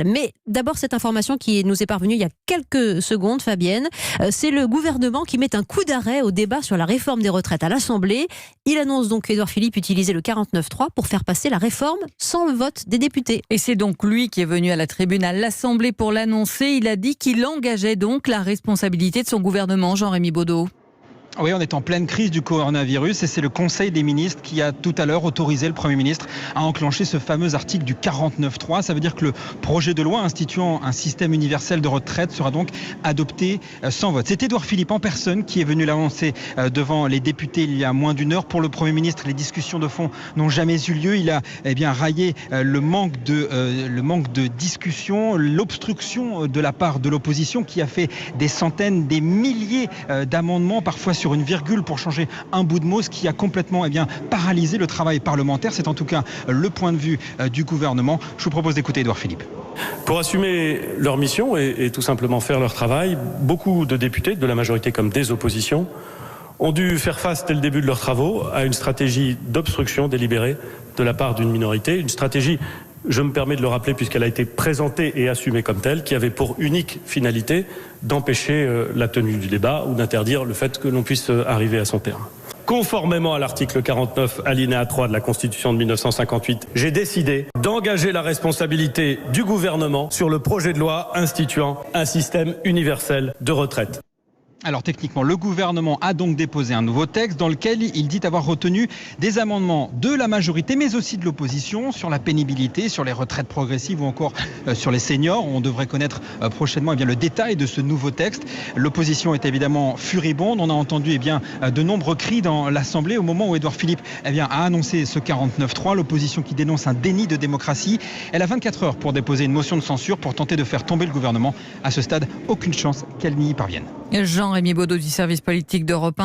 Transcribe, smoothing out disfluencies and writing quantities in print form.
Mais d'abord, cette information qui nous est parvenue il y a quelques secondes, Fabienne, c'est le gouvernement qui met un coup d'arrêt au débat sur la réforme des retraites à l'Assemblée. Il annonce donc qu'Édouard Philippe utilisait le 49.3 pour faire passer la réforme sans le vote des députés. Et c'est donc lui qui est venu à la tribune à l'Assemblée pour l'annoncer. Il a dit qu'il engageait donc la responsabilité de son gouvernement, Jean-Rémy Baudot. Oui, on est en pleine crise du coronavirus et c'est le Conseil des ministres qui a tout à l'heure autorisé le Premier ministre à enclencher ce fameux article du 49.3. Ça veut dire que le projet de loi instituant un système universel de retraite sera donc adopté sans vote. C'est Édouard Philippe en personne qui est venu l'annoncer devant les députés il y a moins d'une heure. Pour le Premier ministre, les discussions de fond n'ont jamais eu lieu. Il a raillé le manque de discussion, l'obstruction de la part de l'opposition qui a fait des centaines, des milliers d'amendements, parfois sur une virgule pour changer un bout de mot, ce qui a complètement paralysé le travail parlementaire. C'est en tout cas le point de vue du gouvernement. Je vous propose d'écouter Édouard Philippe. Pour assumer leur mission et tout simplement faire leur travail, beaucoup de députés, de la majorité comme des oppositions, ont dû faire face dès le début de leurs travaux à une stratégie d'obstruction délibérée de la part d'une minorité, une stratégie, je me permets de le rappeler puisqu'elle a été présentée et assumée comme telle, qui avait pour unique finalité d'empêcher la tenue du débat ou d'interdire le fait que l'on puisse arriver à son terme. Conformément à l'article 49, alinéa 3 de la Constitution de 1958, j'ai décidé d'engager la responsabilité du gouvernement sur le projet de loi instituant un système universel de retraite. Alors techniquement, le gouvernement a donc déposé un nouveau texte dans lequel il dit avoir retenu des amendements de la majorité mais aussi de l'opposition sur la pénibilité, sur les retraites progressives ou encore sur les seniors. On devrait connaître prochainement le détail de ce nouveau texte. L'opposition est évidemment furibonde. On a entendu de nombreux cris dans l'Assemblée au moment où Édouard Philippe a annoncé ce 49.3. L'opposition qui dénonce un déni de démocratie. Elle a 24 heures pour déposer une motion de censure pour tenter de faire tomber le gouvernement. À ce stade, aucune chance qu'elle n'y parvienne. Jean-Rémy Baudot du service politique d'Europe 1.